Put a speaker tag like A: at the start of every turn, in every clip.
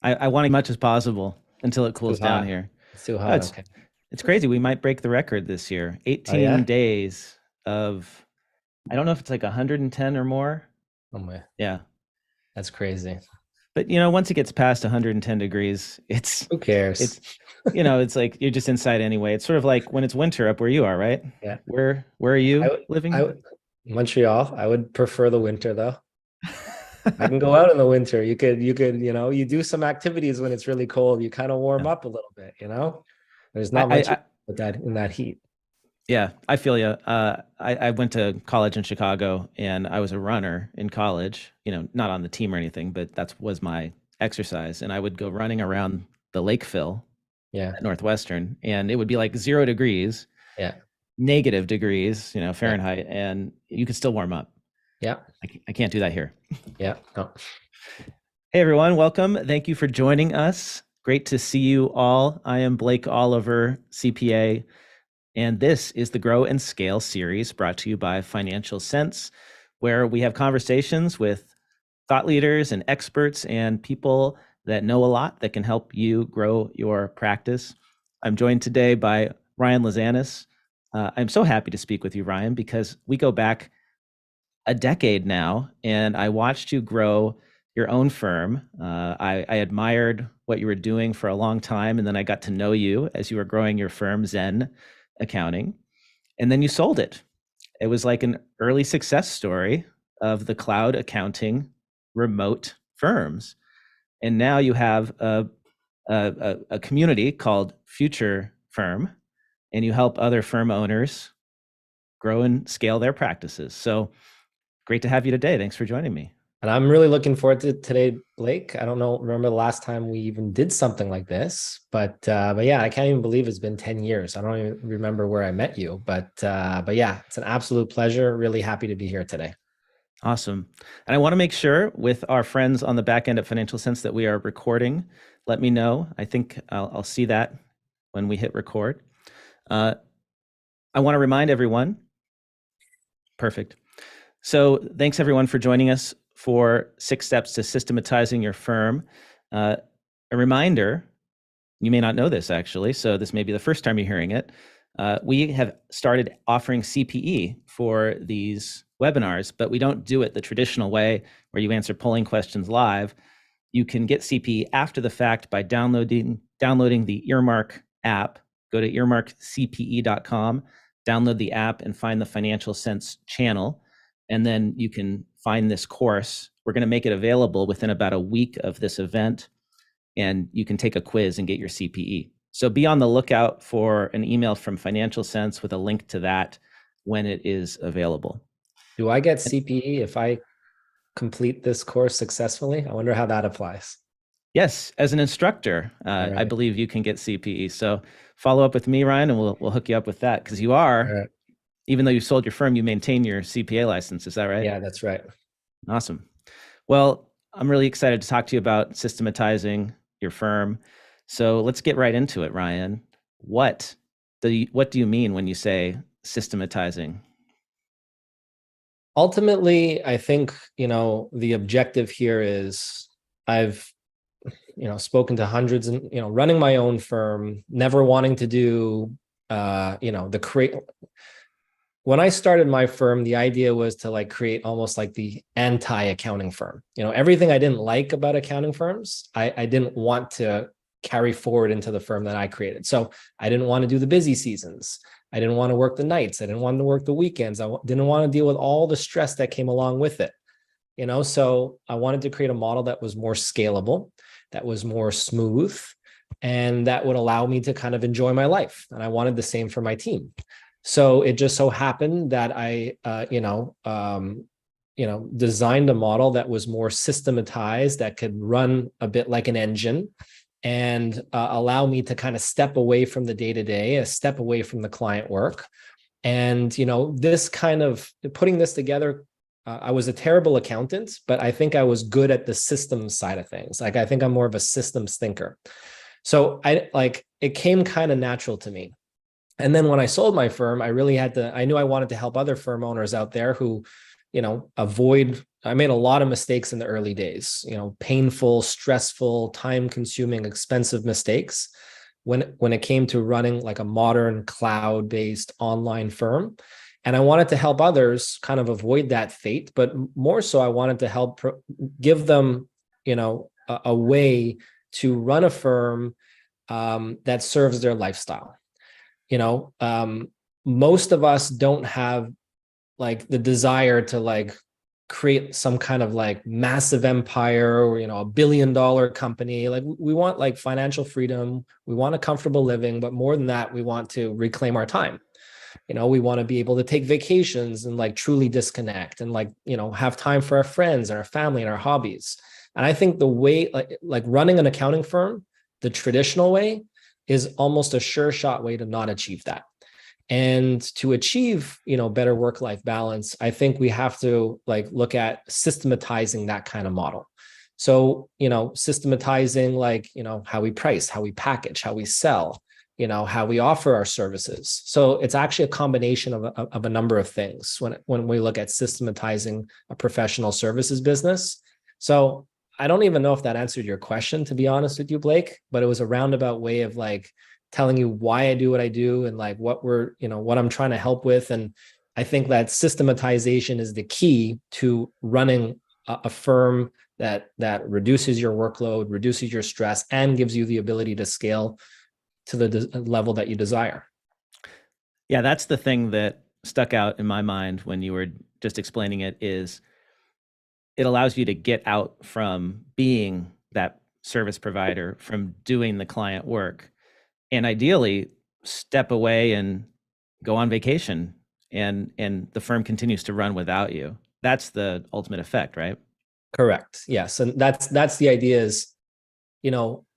A: I want as much as possible until it
B: Too
A: cools down
B: hot.
A: here.
B: It's too
A: Oh,
B: hot.
A: it's
B: Okay.
A: it's crazy. We might break the record this year.
B: Oh
A: 18
B: yeah.
A: days of I don't know if it's like 110 or more.
B: Oh my,
A: Yeah.
B: that's crazy.
A: But once it gets past 110 degrees, it's
B: Who cares?
A: it's it's like you're just inside anyway. It's sort of like when it's winter up where you are, right?
B: Yeah.
A: Where are
B: I
A: you
B: would. I
A: living?
B: would. Montreal. I would prefer the winter though. I can go out in the winter. You do some activities when it's really cold. You kind of warm
A: Yeah.
B: up a little bit. There's
A: I,
B: not
A: I,
B: much
A: I
B: with that in that heat.
A: yeah, I feel you. I went to college in Chicago and I was a runner in college, not on the team or anything, but that was my exercise. And I would go running around the Lakeville
B: Yeah.
A: at Northwestern and it would be like 0 degrees,
B: Yeah.
A: negative degrees,
B: Yeah.
A: Fahrenheit, and you could still warm up.
B: Yeah.
A: I can't do that here.
B: Yeah. No.
A: Hey, everyone. Welcome. Thank you for joining us. Great to see you all. I am Blake Oliver, CPA, and this is the Grow and Scale series brought to you by Financial Sense, where we have conversations with thought leaders and experts and people that know a lot that can help you grow your practice. I'm joined today by Ryan Lazanis. I'm so happy to speak with you, Ryan, because we go back a decade now, and I watched you grow your own firm. I admired what you were doing for a long time, and then I got to know you as you were growing your firm, Zen Accounting, and then you sold it. It was like an early success story of the cloud accounting remote firms, and now you have a community called Future Firm, and you help other firm owners grow and scale their practices. So great to have you today. Thanks for joining me.
B: And I'm really looking forward to today, Blake. I don't know, remember the last time we even did something like this, but yeah, I can't even believe it's been 10 years. I don't even remember where I met you, but yeah, it's an absolute pleasure. Really happy to be here today.
A: Awesome. And I want to make sure with our friends on the back end at Financial Sense that we are recording. Let me know. I think I'll see that when we hit record. Uh, I want to remind everyone. Perfect. So thanks everyone for joining us for 6 steps to systematizing your firm. A reminder, you may not know this actually, so this may be the first time you're hearing it. We have started offering CPE for these webinars, but we don't do it the traditional way where you answer polling questions live. You can get CPE after the fact by downloading the Earmark app. Go to earmarkcpe.com, download the app, and find the Financial Sense channel. And then you can find this course. We're going to make it available within about a week of this event, and you can take a quiz and get your CPE. So be on the lookout for an email from Financial Sense with a link to that when it is available.
B: Do I get CPE if I complete this course successfully? I wonder how that applies.
A: Yes, as an instructor,
B: All
A: I
B: right.
A: believe you can get CPE. So follow up with me, Ryan, and we'll hook you up with that because you
B: All
A: are,
B: right.
A: even though you sold your firm, you maintain your CPA license. Is that right?
B: Yeah, that's right.
A: Awesome. Well, I'm really excited to talk to you about systematizing your firm. So let's get right into it, Ryan. What do you mean when you say systematizing?
B: Ultimately, I think, the objective here is I've, spoken to hundreds and, running my own firm, never wanting to do, the create. When I started my firm, the idea was to like create almost like the anti-accounting firm. Everything I didn't like about accounting firms, I didn't want to carry forward into the firm that I created. So I didn't want to do the busy seasons. I didn't want to work the nights. I didn't want to work the weekends. Didn't want to deal with all the stress that came along with it. So I wanted to create a model that was more scalable, that was more smooth, and that would allow me to kind of enjoy my life. And I wanted the same for my team. So it just so happened that I, designed a model that was more systematized, that could run a bit like an engine, and allow me to kind of step away from the day to day, a step away from the client work. And this kind of putting this together, I was a terrible accountant, but I think I was good at the systems side of things. Like I think I'm more of a systems thinker. So it came kind of natural to me. And then when I sold my firm, I knew I wanted to help other firm owners out there who, avoid I made a lot of mistakes in the early days, painful, stressful, time consuming, expensive mistakes when it came to running like a modern cloud-based online firm. And I wanted to help others kind of avoid that fate, but more so I wanted to help give them, a way to run a firm that serves their lifestyle. You know, most of us don't have like the desire to like create some kind of like massive empire or $1 billion company. Like we want like financial freedom, we want a comfortable living, but more than that, we want to reclaim our time. We want to be able to take vacations and like truly disconnect and like have time for our friends and our family and our hobbies. And I think the way like running an accounting firm the traditional way is almost a sure shot way to not achieve that. And to achieve better work life balance, I think we have to like look at systematizing that kind of model. So systematizing like how we price, how we package, how we sell, how we offer our services. So it's actually a combination of a number of things when we look at systematizing a professional services business. So I don't even know if that answered your question, to be honest with you, Blake, but it was a roundabout way of like telling you why I do what I do and like what I'm trying to help with. And I think that systematization is the key to running a firm that reduces your workload, reduces your stress, and gives you the ability to scale to the level that you desire.
A: Yeah, that's the thing that stuck out in my mind when you were just explaining it is it allows you to get out from being that service provider, from doing the client work, and ideally step away and go on vacation and the firm continues to run without you. That's the ultimate effect, right?
B: Correct. Yes. And that's the idea is,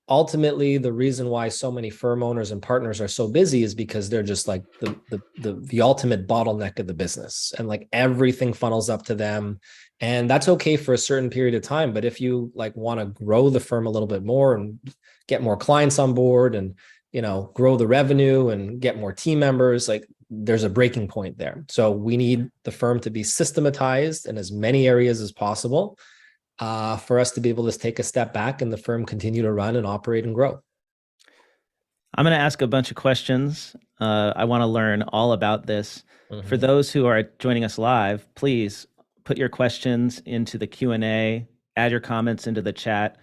B: ultimately the reason why so many firm owners and partners are so busy is because they're just like the ultimate bottleneck of the business, and like everything funnels up to them. And that's okay for a certain period of time. But if you like want to grow the firm a little bit more and get more clients on board and, grow the revenue and get more team members, like there's a breaking point there. So we need the firm to be systematized in as many areas as possible for us to be able to take a step back and the firm continue to run and operate and grow.
A: I'm going to ask a bunch of questions. I want to learn all about this. For
B: Mm-hmm.
A: those who are joining us live, please put your questions into the Q&A, add your comments into the chat.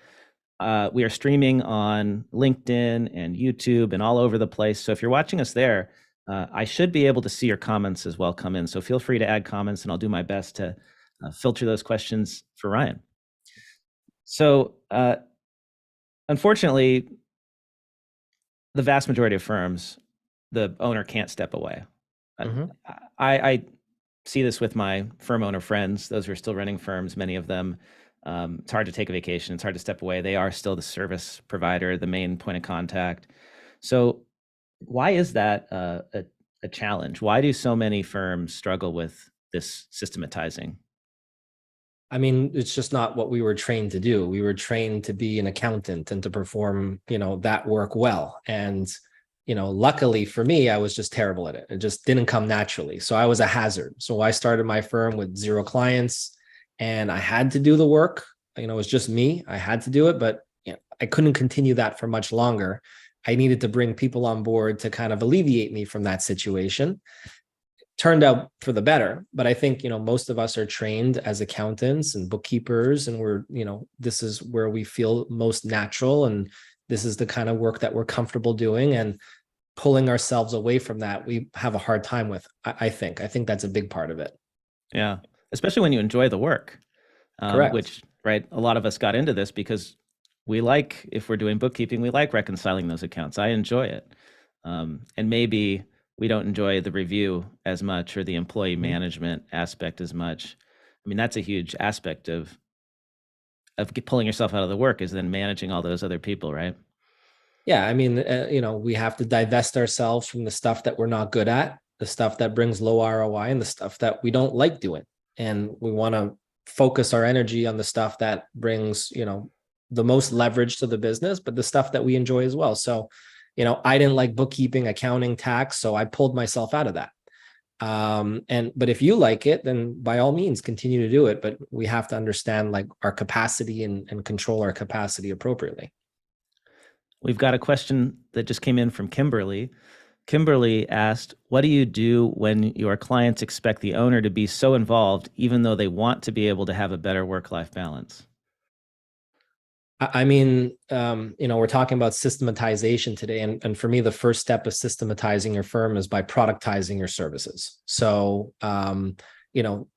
A: We are streaming on LinkedIn and YouTube and all over the place. So if you're watching us there, I should be able to see your comments as well come in. So feel free to add comments and I'll do my best to filter those questions for Ryan. So unfortunately, the vast majority of firms, the owner can't step away.
B: Mm-hmm.
A: I see this with my firm owner friends, those who are still running firms, many of them. It's hard to take a vacation. It's hard to step away. They are still the service provider, the main point of contact. So why is that a challenge? Why do so many firms struggle with this systematizing?
B: I mean, it's just not what we were trained to do. We were trained to be an accountant and to perform, that work well. And, luckily for me, I was just terrible at it. It just didn't come naturally. So I was a hazard. So I started my firm with 0 clients and I had to do the work. It was just me. I had to do it, but I couldn't continue that for much longer. I needed to bring people on board to kind of alleviate me from that situation. Turned out for the better, but I think most of us are trained as accountants and bookkeepers, and we're this is where we feel most natural, and this is the kind of work that we're comfortable doing, and pulling ourselves away from that we have a hard time with. I think that's a big part of it.
A: Yeah, especially when you enjoy the work,
B: Correct.
A: which, right, a lot of us got into this because we like, if we're doing bookkeeping, we like reconciling those accounts. I enjoy it. And maybe we don't enjoy the review as much or the employee management aspect as much. I mean, that's a huge aspect of pulling yourself out of the work, is then managing all those other people, right?
B: Yeah, I mean, we have to divest ourselves from the stuff that we're not good at, the stuff that brings low ROI, and the stuff that we don't like doing. And we want to focus our energy on the stuff that brings, the most leverage to the business, but the stuff that we enjoy as well. So, I didn't like bookkeeping, accounting, tax, so I pulled myself out of that. But if you like it, then by all means continue to do it. But we have to understand like our capacity and control our capacity appropriately.
A: We've got a question that just came in from Kimberly. Kimberly asked, what do you do when your clients expect the owner to be so involved, even though they want to be able to have a better work-life balance?
B: I mean, we're talking about systematization today. And for me, the first step of systematizing your firm is by productizing your services. So, you know,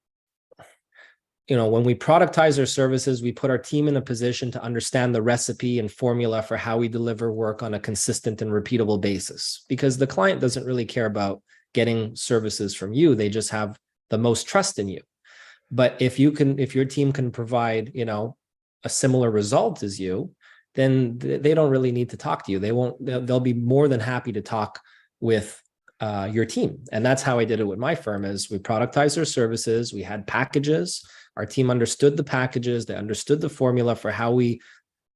B: when we productize our services, we put our team in a position to understand the recipe and formula for how we deliver work on a consistent and repeatable basis. Because the client doesn't really care about getting services from you. They just have the most trust in you. But if your team can provide, a similar result as you, then they don't really need to talk to you. They'll be more than happy to talk with your team. And that's how I did it with my firm. Is we productized our services. We had packages. Our team understood the packages. They understood the formula for how we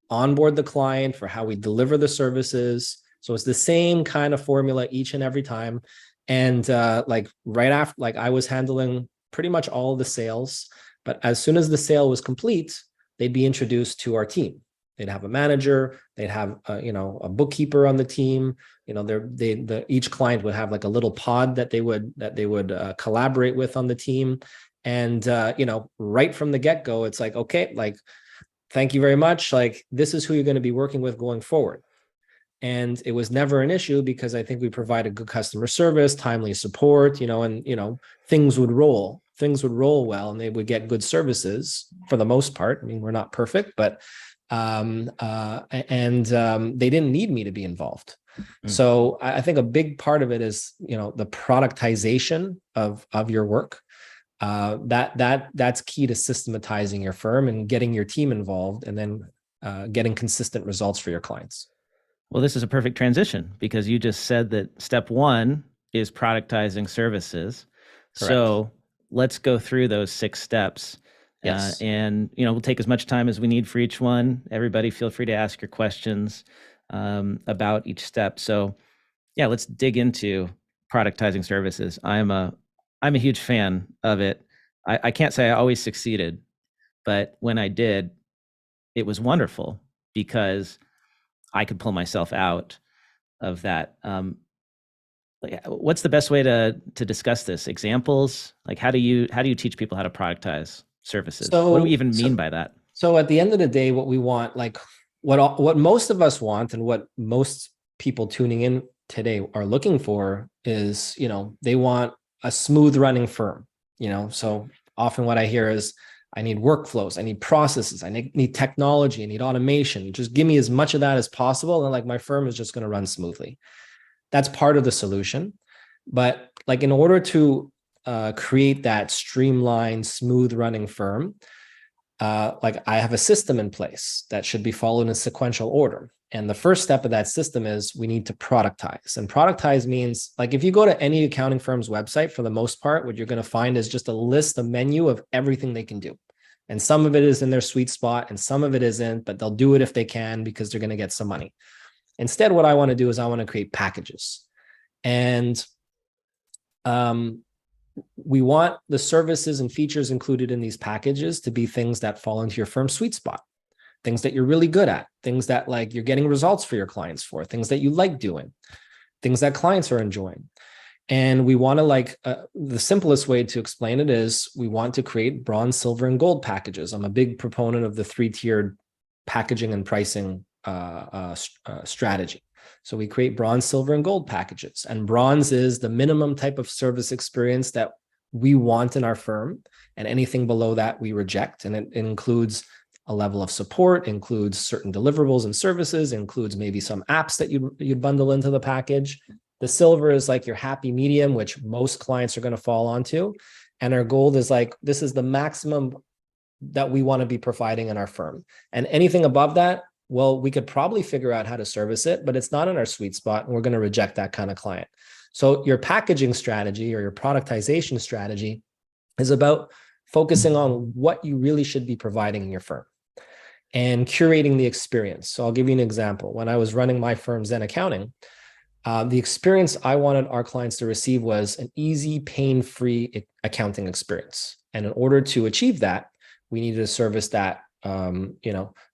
B: onboard the client, for how we deliver the services. So it's the same kind of formula each and every time. And right after, like I was handling pretty much all of the sales, but as soon as the sale was complete, they'd be introduced to our team. They'd have a manager. They'd have a bookkeeper on the team. Each client would have like a little pod that they would collaborate with on the team. And right from the get-go, it's like, okay, like, thank you very much. Like, this is who you're going to be working with going forward. And it was never an issue because I think we provided good customer service, timely support, and things would roll. Things would roll well, and they would get good services for the most part. I mean, we're not perfect, but they didn't need me to be involved. So I think a big part of it is, the productization of your work. That's key to systematizing your firm and getting your team involved, and then getting consistent results for your clients.
A: Well, this is a perfect transition because you just said that step one is productizing services.
B: Correct.
A: So let's go through those 6 steps.
B: Yes.
A: And we'll take as much time as we need for each one. Everybody feel free to ask your questions about each step. So yeah, let's dig into productizing services. I'm a huge fan of it. I can't say I always succeeded, but when I did, it was wonderful because I could pull myself out of that. What's the best way to discuss this? Examples? Like how do you teach people how to productize services? What do we even mean by that?
B: So at the end of the day, what we want, like what most of us want, and what most people tuning in today are looking for is, they want a smooth running firm. So often what I hear is, I need workflows, I need processes, I need technology, I need automation. Just give me as much of that as possible, and like my firm is just going to run smoothly. That's part of the solution. But like in order to create that streamlined, smooth running firm, like I have a system in place that should be followed in sequential order. And the first step of that system is we need to productize. And productize means, like, if you go to any accounting firm's website, for the most part, what you're going to find is just a list, a menu of everything they can do. And some of it is in their sweet spot and some of it isn't, but they'll do it if they can because they're going to get some money. Instead, what I want to do is I want to create packages. And we want the services and features included in these packages to be things that fall into your firm's sweet spot, things that you're really good at, things that like you're getting results for your clients for, things that you like doing, things that clients are enjoying. And we want to the simplest way to explain it is we want to create bronze, silver, and gold packages. I'm a big proponent of the 3-tiered packaging and pricing strategy. So we create bronze, silver, and gold packages. And bronze is the minimum type of service experience that we want in our firm. And anything below that, we reject. And it includes a level of support, includes certain deliverables and services, includes maybe some apps that you'd bundle into the package. The silver is like your happy medium, which most clients are going to fall onto. And our gold is like, this is the maximum that we want to be providing in our firm. And anything above that, well, we could probably figure out how to service it, but it's not in our sweet spot, and we're going to reject that kind of client. So your packaging strategy or your productization strategy is about focusing on what you really should be providing in your firm and curating the experience. So I'll give you an example. When I was running my firm, Zen Accounting, The experience I wanted our clients to receive was an easy, pain-free accounting experience. And in order to achieve that, we needed a service that,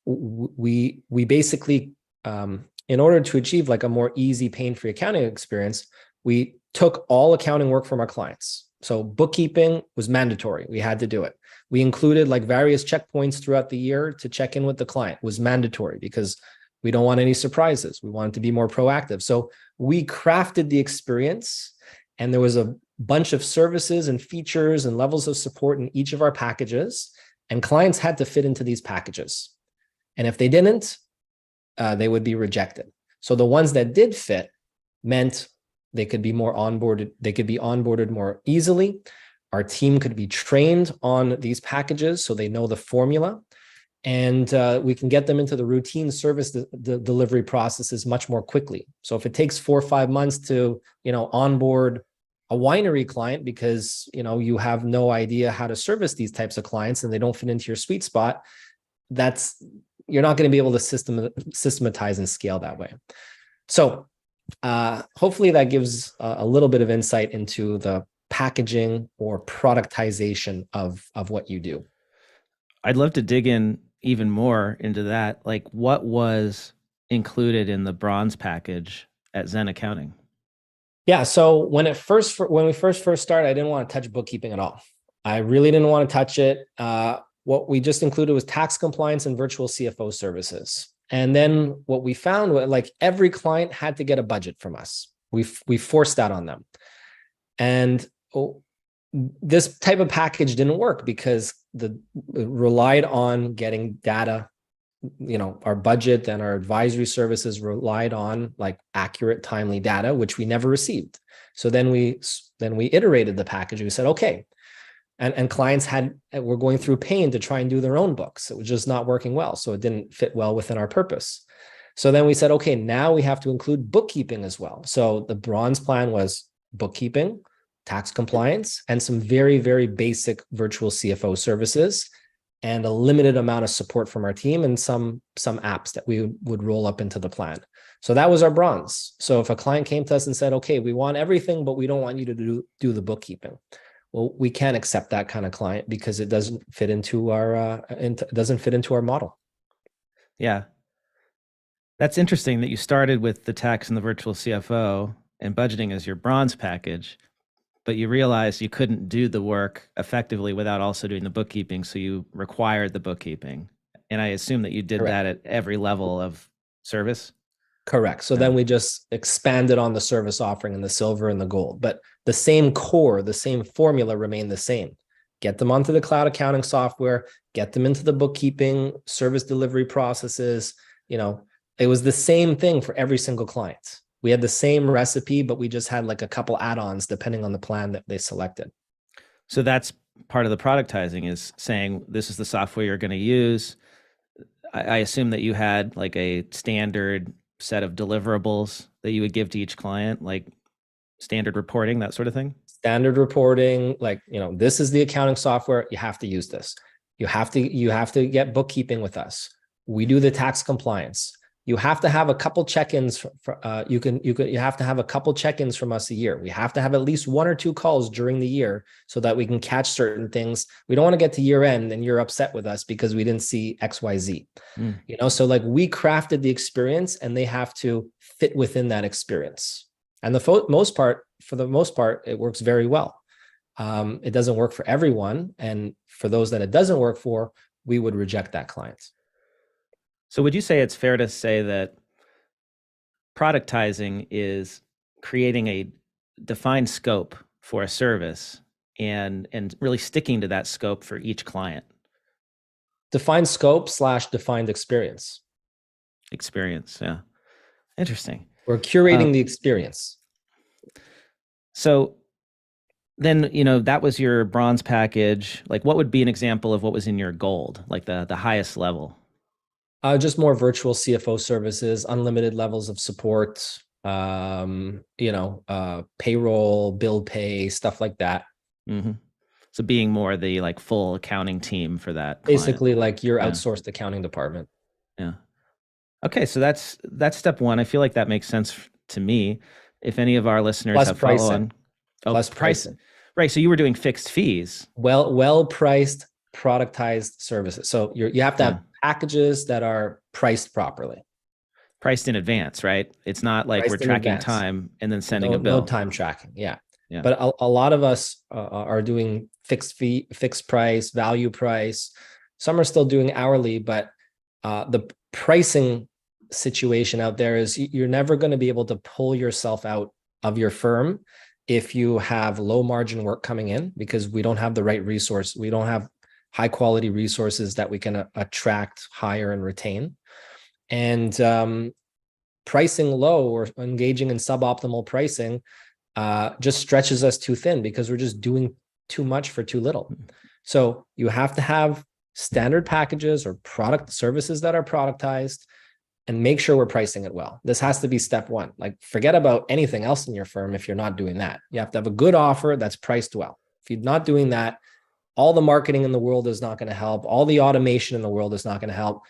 B: we basically, in order to achieve like a more easy, pain-free accounting experience, we took all accounting work from our clients. So bookkeeping was mandatory. We had to do it. We included like various checkpoints throughout the year to check in with the client was mandatory because we don't want any surprises. We wanted to be more proactive. So we crafted the experience, and there was a bunch of services and features and levels of support in each of our packages, and clients had to fit into these packages. And if they didn't, they would be rejected. So the ones that did fit meant they could be more onboarded. They could be onboarded more easily. Our team could be trained on these packages so they know the formula. And we can get them into the routine service delivery processes much more quickly. So if it takes 4 or 5 months to, onboard a winery client because, you have no idea how to service these types of clients and they don't fit into your sweet spot, you're not going to be able to systematize and scale that way. So hopefully that gives a little bit of insight into the packaging or productization of what you do.
A: I'd love to dig in even more into that. Like, what was included in the bronze package at Zen Accounting?
B: Yeah. So when we first started, I didn't want to touch bookkeeping at all. I really didn't want to touch it. What we just included was tax compliance and virtual CFO services. And then what we found was like every client had to get a budget from us. We forced that on them. And this type of package didn't work because it relied on getting data. Our budget and our advisory services relied on like accurate, timely data, which we never received. So then we iterated the package. We said, okay. And clients were going through pain to try and do their own books. It was just not working well. So it didn't fit well within our purpose. So then we said, okay, now we have to include bookkeeping as well. So the bronze plan was bookkeeping, tax compliance, and some very, very basic virtual CFO services, and a limited amount of support from our team and some apps that we would roll up into the plan. So that was our bronze. So if a client came to us and said, okay, we want everything, but we don't want you to do the bookkeeping. Well, we can't accept that kind of client because it doesn't fit into our model.
A: Yeah. That's interesting that you started with the tax and the virtual CFO and budgeting as your bronze package, but you realized you couldn't do the work effectively without also doing the bookkeeping. So you required the bookkeeping. And I assume that you did
B: Correct.
A: that at every level of service.
B: Correct. So then we just expanded on the service offering in the silver and the gold, but the same core, the same formula remained the same. Get them onto the cloud accounting software, get them into the bookkeeping, service delivery processes. It was the same thing for every single client. We had the same recipe, but we just had like a couple add-ons depending on the plan that they selected.
A: So that's part of the productizing, is saying this is the software you're going to use. I assume that you had like a standard set of deliverables that you would give to each client, like standard reporting, that sort of thing?
B: Standard reporting, like, this is the accounting software. You have to use this. You have to get bookkeeping with us. We do the tax compliance. You have to have a couple check-ins. You have to have a couple check-ins from us a year. We have to have at least 1 or 2 calls during the year so that we can catch certain things. We don't want to get to year end and you're upset with us because we didn't see XYZ. So like we crafted the experience and they have to fit within that experience. And for the most part, it works very well. It doesn't work for everyone. And for those that it doesn't work for, we would reject that client.
A: So would you say it's fair to say that productizing is creating a defined scope for a service and really sticking to that scope for each client?
B: Defined scope / defined experience.
A: Experience, yeah. Interesting.
B: We're curating the experience.
A: So then, that was your bronze package. Like, what would be an example of what was in your gold, like the highest level?
B: Just more virtual CFO services, unlimited levels of support, payroll, bill pay, stuff like that.
A: Mm-hmm. So being more the like full accounting team for that
B: Basically,
A: client.
B: like your outsourced accounting department.
A: Yeah. Okay, so that's step one. I feel like that makes sense to me. If any of our listeners
B: Plus
A: have follow
B: pricing,
A: on, oh,
B: plus
A: price,
B: pricing.
A: right? So you were doing fixed fees.
B: Well priced, productized services. So you have to
A: Yeah.
B: have packages that are priced properly,
A: Priced in advance, right? It's not like we're
B: priced in
A: tracking
B: advance.
A: time and then sending a
B: No
A: bill.
B: time tracking. Yeah.
A: Yeah.
B: But a lot of us are doing fixed fee, fixed price, value price. Some are still doing hourly, but the pricing situation out there is you're never going to be able to pull yourself out of your firm if you have low margin work coming in, because we don't have the right resource. We don't have high quality resources that we can attract, hire, and retain. And pricing low or engaging in suboptimal pricing just stretches us too thin because we're just doing too much for too little. So you have to have standard packages or product services that are productized and make sure we're pricing it well. This has to be step one. Like, forget about anything else in your firm if you're not doing that. You have to have a good offer that's priced well. If you're not doing that, all the marketing in the world is not going to help. All the automation in the world is not going to help.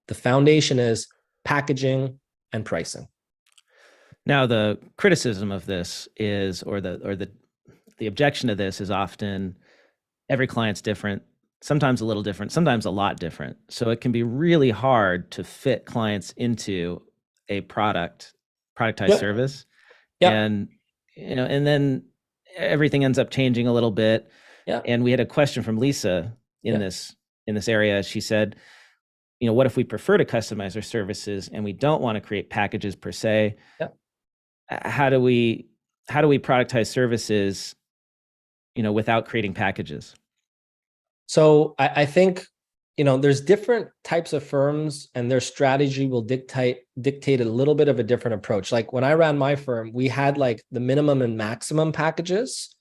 B: The foundation is packaging and pricing.
A: Now, the criticism of this is, or the objection to this is often every client's different, sometimes a little different, sometimes a lot different. So it can be really hard to fit clients into a productized
B: Yep.
A: service.
B: Yep.
A: And, and then everything ends up changing a little bit.
B: Yep.
A: And we had a question from Lisa in this area. She said, what if we prefer to customize our services and we don't want to create packages per se?
B: Yep.
A: How do we productize services, without creating packages?
B: So I think, there's different types of firms and their strategy will dictate a little bit of a different approach. Like when I ran my firm, we had like the minimum and maximum packages,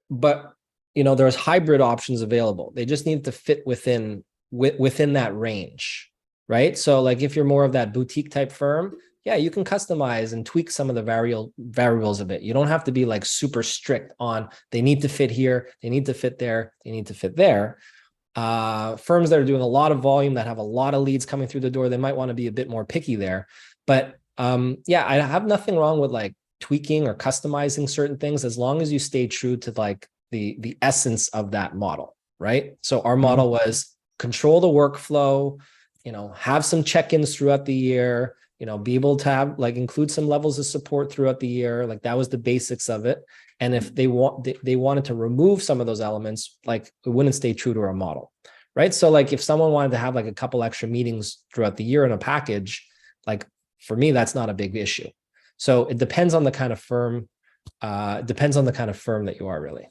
B: but there's hybrid options available. They just need to fit within that range, right? So like if you're more of that boutique type firm, yeah, you can customize and tweak some of the variables a bit. You don't have to be like super strict on they need to fit here, they need to fit there, they need to fit there. Firms that are doing a lot of volume, that have a lot of leads coming through the door, they might want to be a bit more picky there. But yeah, I have nothing wrong with like tweaking or customizing certain things as long as you stay true to like the essence of that model, right? So our model was control the workflow, have some check-ins throughout the year, be able to have like include some levels of support throughout the year. Like that was the basics of it. And if they wanted to remove some of those elements, like it wouldn't stay true to our model, right? So like if someone wanted to have like a couple extra meetings throughout the year in a package, like for me, that's not a big issue. So it depends on the kind of firm, that you are really.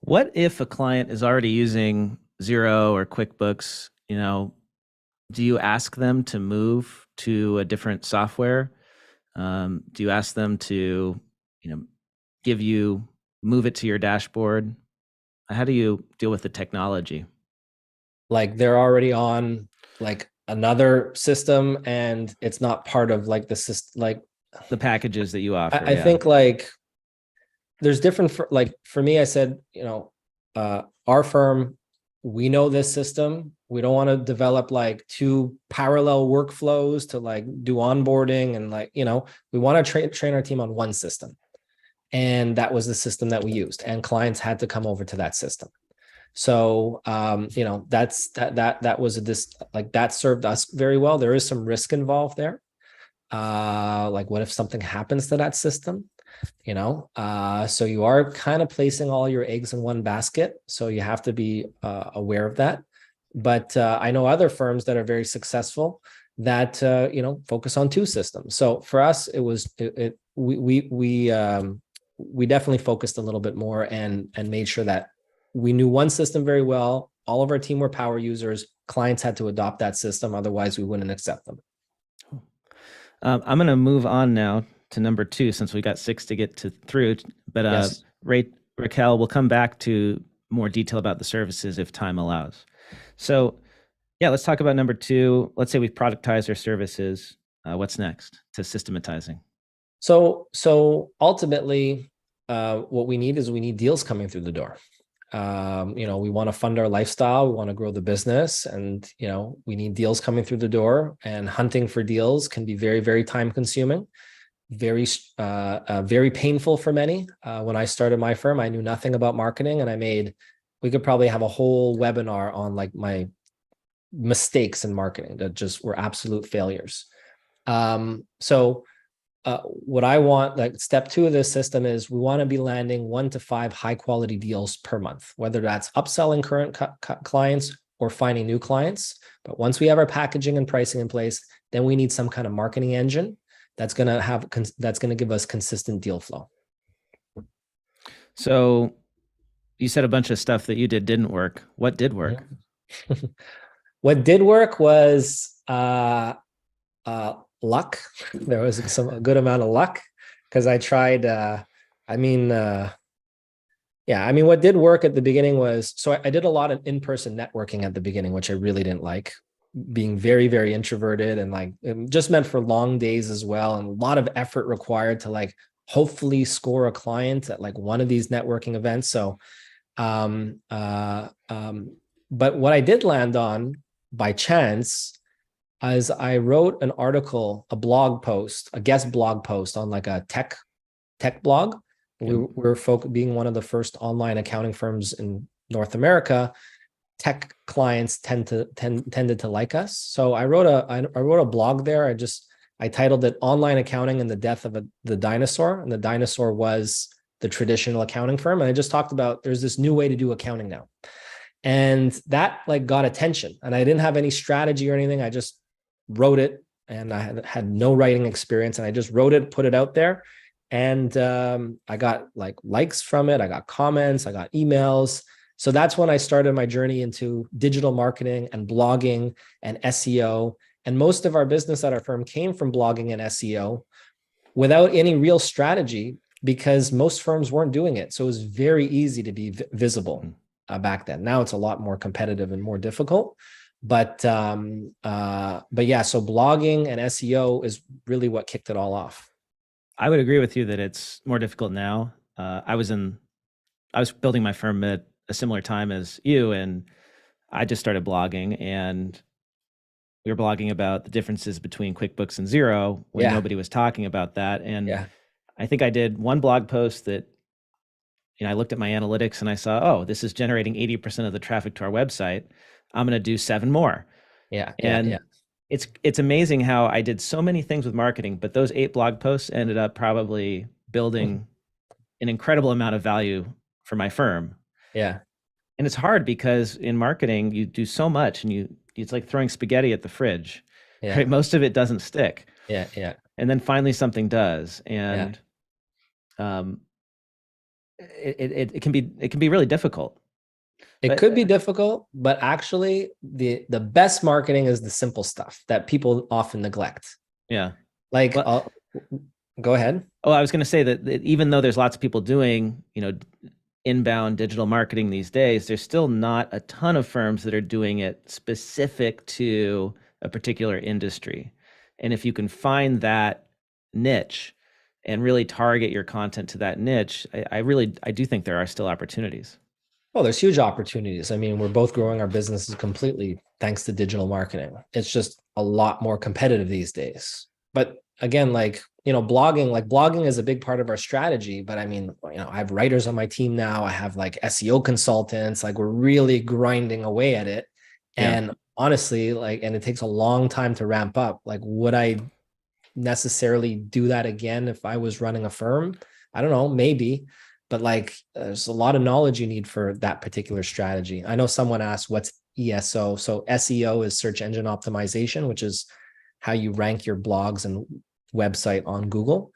A: What if a client is already using Xero or QuickBooks? Do you ask them to move to a different software? Do you ask them to, move it to your dashboard? How do you deal with the technology?
B: Like they're already on like another system and it's not part of like the system, like
A: the packages that you offer.
B: I think like there's different for me, I said, our firm, we know this system. We don't want to develop like two parallel workflows to like do onboarding and like, we want to train our team on one system. And that was the system that we used. And clients had to come over to that system. So, that's that was that served us very well. There is some risk involved there. Like what if something happens to that system? So you are kind of placing all your eggs in one basket. So you have to be aware of that. But I know other firms that are very successful that focus on two systems. So for us, it was we definitely focused a little bit more and made sure that we knew one system very well. All of our team were power users. Clients had to adopt that system, otherwise we wouldn't accept them.
A: I'm going to move on now to number 2, since we got 6 to get through. But
B: Yes.
A: Raquel, we'll come back to more detail about the services if time allows. So yeah, let's talk about number 2. Let's say we've productized our services. What's next to systematizing?
B: So ultimately, what we need is deals coming through the door. We want to fund our lifestyle, we want to grow the business, and we need deals coming through the door. And hunting for deals can be very, very time consuming, very painful for many. When I started my firm, I knew nothing about marketing, and we could probably have a whole webinar on like my mistakes in marketing that just were absolute failures. So what I want, like step 2 of this system, is we want to be landing 1 to 5 high quality deals per month, whether that's upselling current clients or finding new clients. But once we have our packaging and pricing in place, then we need some kind of marketing engine that's going to give us consistent deal flow.
A: So you said a bunch of stuff that you didn't work. What did work?
B: What did work was luck. There was a good amount of luck because I tried. What did work at the beginning was, so I did a lot of in-person networking at the beginning, which I really didn't like, being very, very introverted, and like it just meant for long days as well, and a lot of effort required to like hopefully score a client at like one of these networking events. So, but what I did land on by chance is I wrote an article, a blog post, a guest blog post on like a tech blog. We're being one of the first online accounting firms in North America. Tech clients tended to like us. So I wrote a blog there. I titled it "Online Accounting and the Death of the Dinosaur," and the dinosaur was the traditional accounting firm. And I just talked about there's this new way to do accounting now, and that like got attention. And I didn't have any strategy or anything. I just wrote it, and I had no writing experience, and I just wrote it, put it out there, and I got like likes from it. I got comments, I got emails. So that's when I started my journey into digital marketing and blogging and SEO. And most of our business at our firm came from blogging and SEO without any real strategy, because most firms weren't doing it. So it was very easy to be visible back then. Now it's a lot more competitive and more difficult. But yeah, so blogging and SEO is really what kicked it all off.
A: I would agree with you that it's more difficult now. I was building my firm at a similar time as you, and I just started blogging, and we were blogging about the differences between QuickBooks and Xero when nobody was talking about that. And I think I did one blog post that, I looked at my analytics and I saw, oh, this is generating 80% of the traffic to our website. I'm going to do 7 more. It's amazing how I did so many things with marketing, but those 8 blog posts ended up probably building an incredible amount of value for my firm.
B: Yeah.
A: And it's hard because in marketing, you do so much, and it's like throwing spaghetti at the fridge.
B: Yeah.
A: Right? Most of it doesn't stick.
B: Yeah. Yeah.
A: And then finally something does. And it can be really difficult.
B: It could be difficult, but actually the best marketing is the simple stuff that people often neglect.
A: Yeah.
B: Like, go ahead.
A: Oh, I was going to say that even though there's lots of people doing, inbound digital marketing these days, there's still not a ton of firms that are doing it specific to a particular industry. And if you can find that niche and really target your content to that niche, I do think there are still opportunities.
B: Oh, there's huge opportunities. I mean, we're both growing our businesses completely thanks to digital marketing. It's just a lot more competitive these days. But again, blogging is a big part of our strategy. But I mean, I have writers on my team now. I have like SEO consultants. Like, we're really grinding away at it. And honestly, and it takes a long time to ramp up. Like, would I necessarily do that again if I was running a firm? I don't know, maybe. But there's a lot of knowledge you need for that particular strategy. I know someone asked, what's ESO? So SEO is search engine optimization, which is how you rank your blogs and website on Google.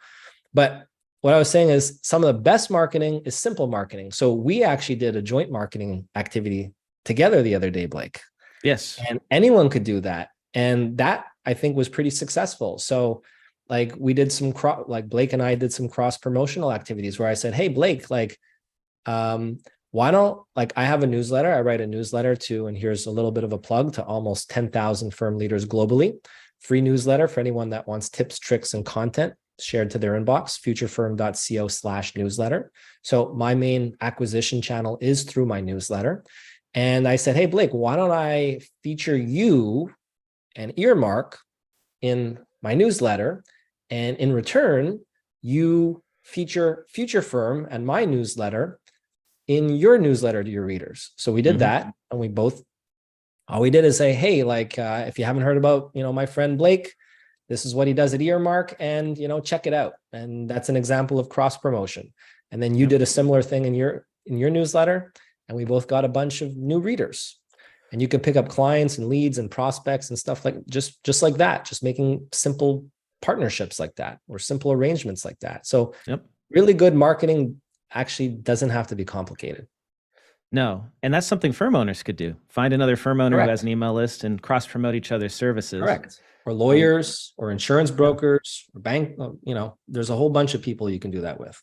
B: But what I was saying is some of the best marketing is simple marketing. So we actually did a joint marketing activity together the other day, Blake.
A: Yes.
B: And anyone could do that. And that, I think, was pretty successful. So we did some Blake and I did some cross promotional activities where I said, hey, Blake, why don't, I have a newsletter. I write a newsletter to, and here's a little bit of a plug to almost 10,000 firm leaders globally. Free newsletter for anyone that wants tips, tricks, and content. shared to their inbox, futurefirm.co/newsletter. So my main acquisition channel is through my newsletter. And I said, hey, Blake, why don't I feature you and Earmark in my newsletter? And in return, you feature Future Firm and my newsletter in your newsletter to your readers. So we did that, and we both, all we did is say, hey, like, if you haven't heard about, my friend Blake, this is what he does at Earmark, and, check it out. And that's an example of cross promotion. And then you did a similar thing in your newsletter, and we both got a bunch of new readers. And you can pick up clients and leads and prospects and stuff like just like that, just making simple partnerships like that or simple arrangements like that. So really good marketing actually doesn't have to be complicated.
A: No. And that's something firm owners could do. Find another firm owner who has an email list and cross promote each other's services.
B: Correct. Or lawyers or insurance brokers or bank, there's a whole bunch of people you can do that with.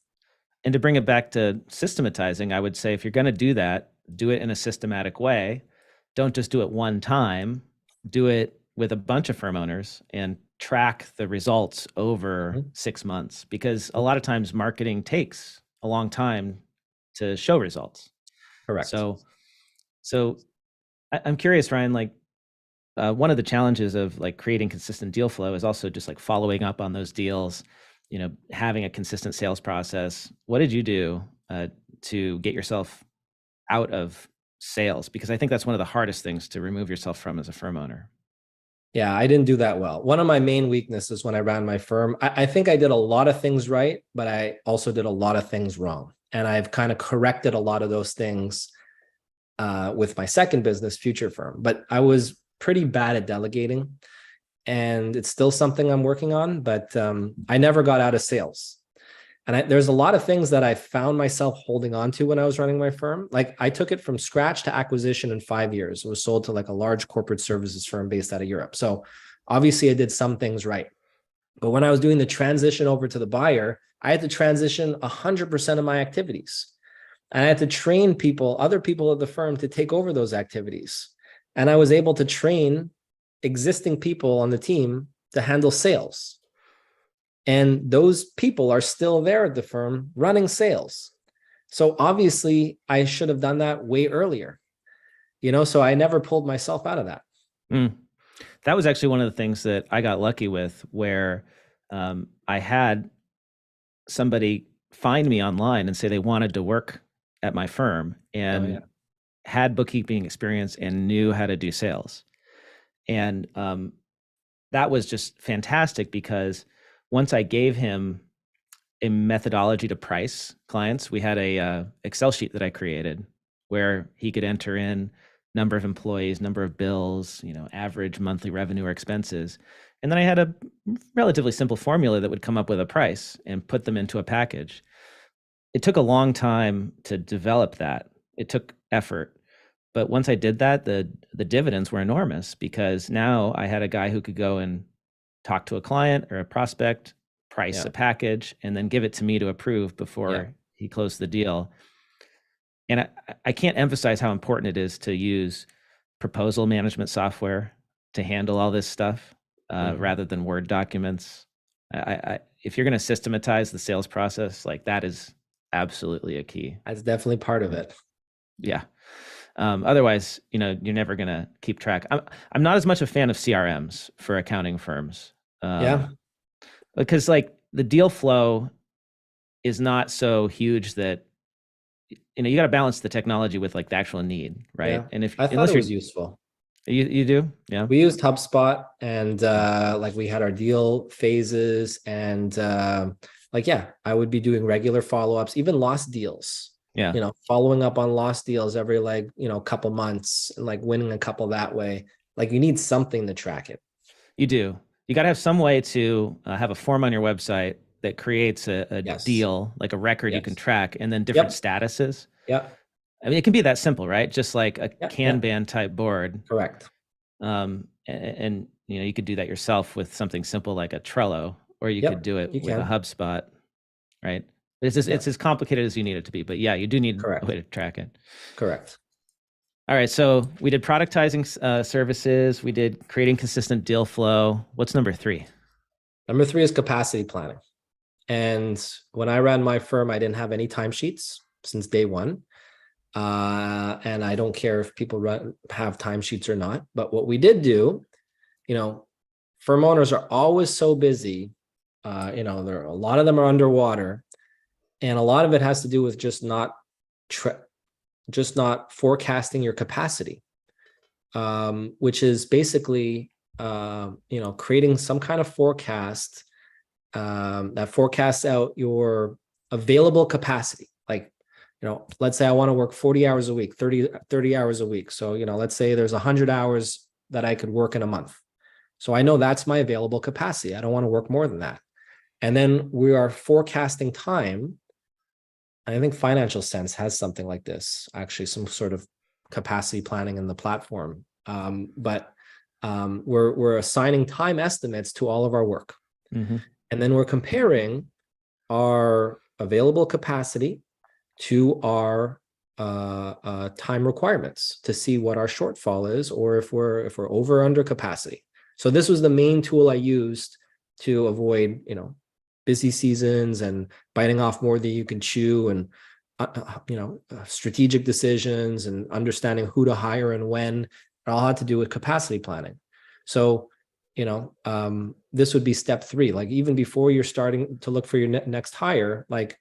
A: And to bring it back to systematizing, I would say if you're going to do that, do it in a systematic way. Don't just do it one time. Do it with a bunch of firm owners and track the results over 6 months, because a lot of times marketing takes a long time to show results.
B: Correct.
A: So I'm curious, Ryan, like one of the challenges of like creating consistent deal flow is also just like following up on those deals, having a consistent sales process. What did you do to get yourself out of sales? Because I think that's one of the hardest things to remove yourself from as a firm owner.
B: Yeah, I didn't do that well. One of my main weaknesses when I ran my firm, I think I did a lot of things right, but I also did a lot of things wrong. And I've kind of corrected a lot of those things with my second business, Future Firm. But I was pretty bad at delegating, and it's still something I'm working on, but I never got out of sales. And there's a lot of things that I found myself holding on to when I was running my firm. Like I took it from scratch to acquisition in 5 years. It was sold to like a large corporate services firm based out of Europe. So obviously I did some things right. But when I was doing the transition over to the buyer, I had to transition 100% of my activities. And I had to train other people at the firm to take over those activities. And I was able to train existing people on the team to handle sales. And those people are still there at the firm running sales. So obviously I should have done that way earlier, so I never pulled myself out of that.
A: That was actually one of the things that I got lucky with, where I had somebody find me online and say they wanted to work at my firm and had bookkeeping experience and knew how to do sales. And that was just fantastic, because once I gave him a methodology to price clients, we had a Excel sheet that I created where he could enter in number of employees, number of bills, average monthly revenue or expenses. And then I had a relatively simple formula that would come up with a price and put them into a package. It took a long time to develop that. It took effort. But once I did that, the dividends were enormous, because now I had a guy who could go and talk to a client or a prospect, price a package, and then give it to me to approve before he closed the deal. And I can't emphasize how important it is to use proposal management software to handle all this stuff rather than Word documents. If you're going to systematize the sales process, like that is absolutely a key.
B: That's definitely part of it.
A: Yeah. Otherwise, you're never going to keep track. I'm not as much a fan of CRMs for accounting firms. Because like the deal flow is not so huge that, you got to balance the technology with like the actual need, right?
B: Yeah.
A: And
B: I thought it was useful.
A: You do? Yeah.
B: We used HubSpot, and like we had our deal phases, and I would be doing regular follow-ups, even lost deals.
A: Yeah.
B: Following up on lost deals every couple months, and like winning a couple that way. Like you need something to track it.
A: You do. You got to have some way to have a form on your website that creates a deal, like a record you can track, and then different statuses.
B: Yeah.
A: I mean, it can be that simple, right? Just like a Kanban type board.
B: Correct.
A: And you could do that yourself with something simple like a Trello, or you could do it with a HubSpot, right? It's as complicated as you need it to be, but yeah, you do need a way to track it.
B: Correct.
A: All right, so we did productizing services. We did creating consistent deal flow. What's number 3?
B: Number 3 is capacity planning. And when I ran my firm, I didn't have any timesheets since day one. And I don't care if people have timesheets or not. But what we did do, firm owners are always so busy. There a lot of them are underwater, and a lot of it has to do with just not forecasting your capacity, which is basically creating some kind of forecast that forecasts out your available capacity. Like, let's say I want to work 40 hours a week, 30 hours a week. So, let's say there's 100 hours that I could work in a month. So I know that's my available capacity. I don't want to work more than that. And then we are forecasting time. I think Financial Sense has something like this, actually, some sort of capacity planning in the platform. But we're assigning time estimates to all of our work.
A: Mm-hmm.
B: And then we're comparing our available capacity to our time requirements to see what our shortfall is, or if we're over or under capacity. So this was the main tool I used to avoid, busy seasons and biting off more than you can chew, and strategic decisions and understanding who to hire and when. It all had to do with capacity planning. So, this would be step 3. Like, even before you're starting to look for your next hire, like,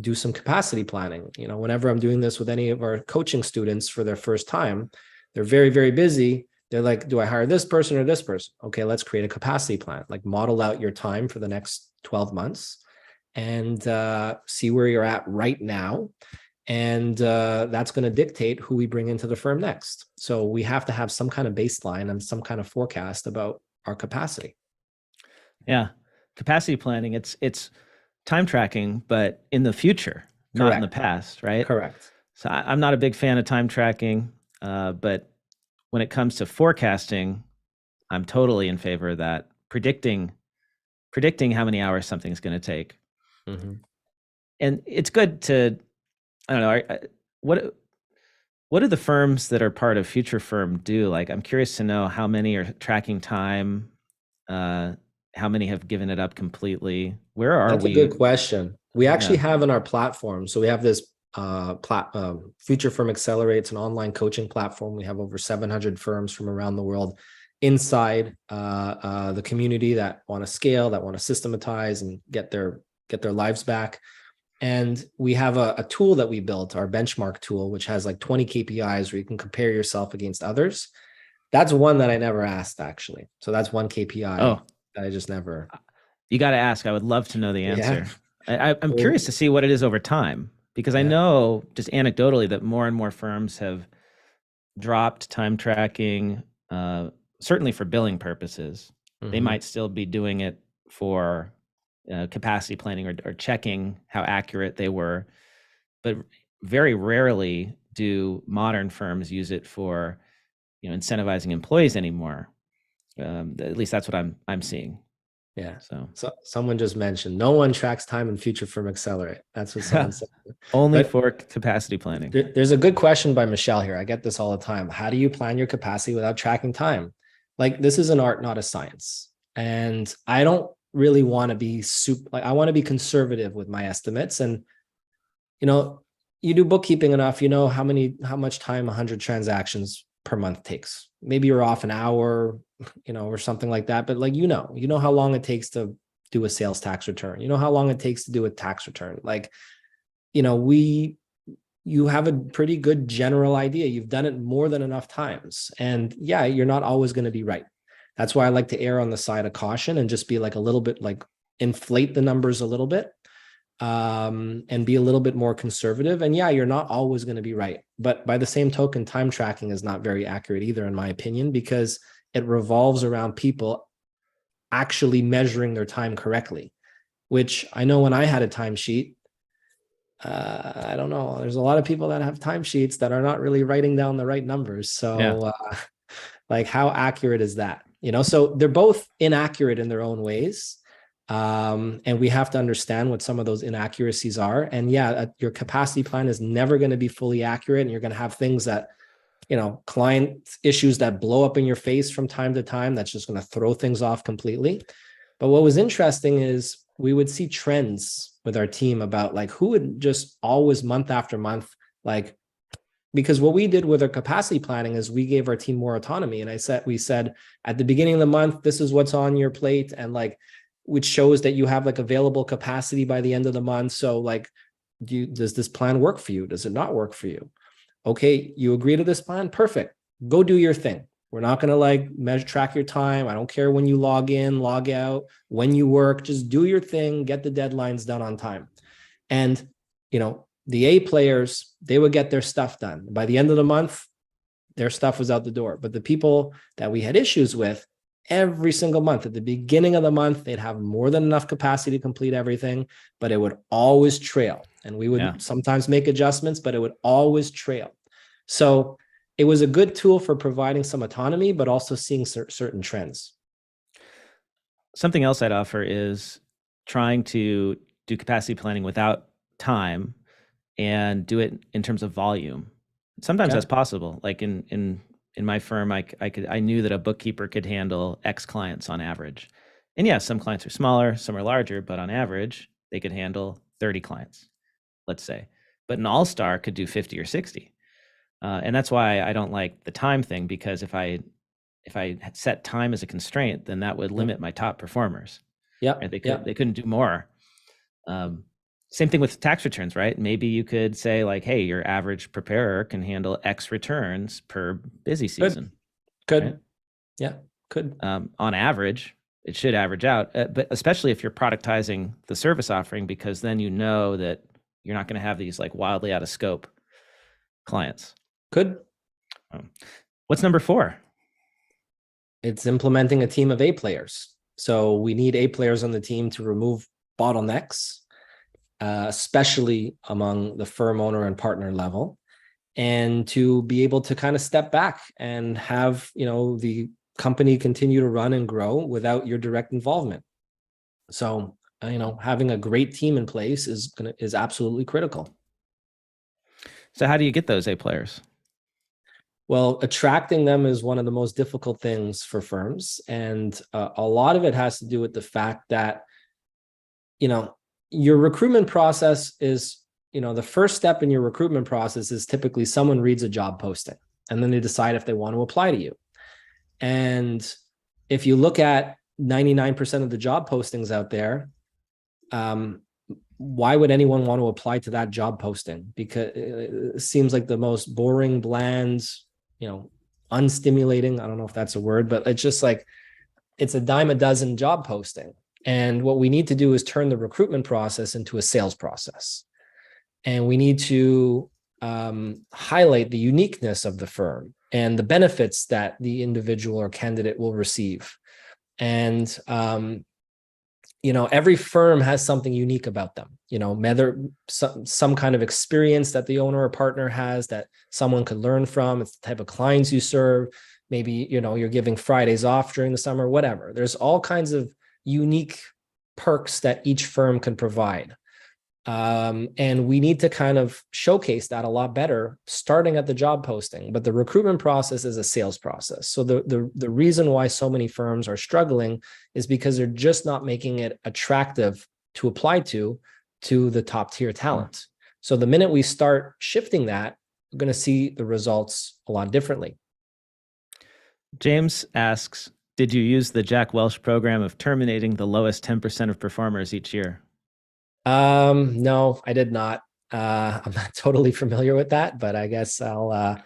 B: do some capacity planning. Whenever I'm doing this with any of our coaching students for their first time, they're very, very busy. They're like, do I hire this person or this person? Okay, let's create a capacity plan. Like, model out your time for the next 12 months and see where you're at right now. And that's going to dictate who we bring into the firm next. So we have to have some kind of baseline and some kind of forecast about our capacity.
A: Yeah. Capacity planning, it's time tracking, but in the future, not in the past, right?
B: Correct.
A: So I'm not a big fan of time tracking, but when it comes to forecasting, I'm totally in favor of that. Predicting how many hours something's going to take.
B: Mm-hmm.
A: And it's good to, I don't know, what do the firms that are part of Future Firm do? Like, I'm curious to know how many are tracking time, how many have given it up completely. Where are
B: That's
A: we?
B: a good question. We actually have in our platform. So we have this Future Firm Accelerate. It's an online coaching platform. We have over 700 firms from around the world inside the community that want to scale, that want to systematize and get their lives back. And we have a tool that we built, our benchmark tool, which has like 20 KPIs where you can compare yourself against others. That's one that I never asked, actually. So that's one KPI that I just never.
A: You got to ask. I would love to know the answer. Yeah. I'm curious to see what it is over time, because I know just anecdotally that more and more firms have dropped time tracking, certainly for billing purposes. Mm-hmm. They might still be doing it for capacity planning or checking how accurate they were, but very rarely do modern firms use it for incentivizing employees anymore. At least that's what I'm seeing.
B: Yeah. So someone just mentioned no one tracks time in Future Firm Accelerate. That's what someone said.
A: Only for capacity planning.
B: There's a good question by Michelle here. I get this all the time. How do you plan your capacity without tracking time? Like, this is an art, not a science. And I don't really want to be I want to be conservative with my estimates. And, you do bookkeeping enough, how much time 100 transactions per month takes. Maybe you're off an hour, or something like that. But like, you know how long it takes to do a sales tax return. You know how long it takes to do a tax return. Like, you have a pretty good general idea. You've done it more than enough times. And yeah, you're not always going to be right. That's why I like to err on the side of caution and just be like a little bit, like, inflate the numbers a little bit, and be a little bit more conservative. And yeah, you're not always going to be right. But by the same token, time tracking is not very accurate either, in my opinion, because it revolves around people actually measuring their time correctly, which I know when I had a timesheet, I don't know, there's a lot of people that have timesheets that are not really writing down the right numbers. So like, how accurate is that? So they're both inaccurate in their own ways. And we have to understand what some of those inaccuracies are. And your capacity plan is never going to be fully accurate. And you're going to have things that, client issues that blow up in your face from time to time. That's just going to throw things off completely. But what was interesting is we would see trends with our team about like who would just always month after month, like, because what we did with our capacity planning is we gave our team more autonomy. And we said at the beginning of the month, this is what's on your plate. And like, which shows that you have like available capacity by the end of the month. So like, does this plan work for you? Does it not work for you? Okay, you agree to this plan? Perfect. Go do your thing. We're not going to like measure, track your time. I don't care when you log in, log out, when you work, just do your thing, get the deadlines done on time. And, the A players, they would get their stuff done. By the end of the month, their stuff was out the door. But the people that we had issues with, every single month, at the beginning of the month, they'd have more than enough capacity to complete everything, but it would always trail. And we would sometimes make adjustments, but it would always trail. So it was a good tool for providing some autonomy, but also seeing certain trends.
A: Something else I'd offer is trying to do capacity planning without time and do it in terms of volume. Sometimes that's possible. Like in my firm, I knew that a bookkeeper could handle X clients on average. And yes, some clients are smaller, some are larger, but on average, they could handle 30 clients, let's say. But an all-star could do 50 or 60. And that's why I don't like the time thing, because if I set time as a constraint, then that would limit my top performers.
B: Yeah,
A: right? They couldn't do more. Same thing with tax returns, right? Maybe you could say like, hey, your average preparer can handle X returns per busy season.
B: Could. Right? Yeah, could.
A: On average, it should average out, but especially if you're productizing the service offering, because then you know that you're not going to have these like wildly out of scope clients.
B: Could.
A: What's number 4?
B: It's implementing a team of A players. So we need A players on the team to remove bottlenecks, especially among the firm owner and partner level, and to be able to kind of step back and have, the company continue to run and grow without your direct involvement. So, having a great team in place is absolutely critical.
A: So how do you get those A players?
B: Well, attracting them is one of the most difficult things for firms. And a lot of it has to do with the fact that, your recruitment process is, the first step in your recruitment process is typically someone reads a job posting and then they decide if they want to apply to you. And if you look at 99% of the job postings out there, why would anyone want to apply to that job posting? Because it seems like the most boring, bland, unstimulating. I don't know if that's a word, but it's just like, it's a dime a dozen job posting. And what we need to do is turn the recruitment process into a sales process. And we need to highlight the uniqueness of the firm and the benefits that the individual or candidate will receive. And, every firm has something unique about them, whether some kind of experience that the owner or partner has that someone could learn from. It's the type of clients you serve. Maybe, you're giving Fridays off during the summer, whatever. There's all kinds of unique perks that each firm can provide. And we need to kind of showcase that a lot better starting at the job posting. But the recruitment process is a sales process. So the reason why so many firms are struggling is because they're just not making it attractive to apply to the top tier talent. So the minute we start shifting that, we're going to see the results a lot differently.
A: James asks, did you use the Jack Welch program of terminating the lowest 10% of performers each year?
B: No, I did not. I'm not totally familiar with that, but I guess I'll, I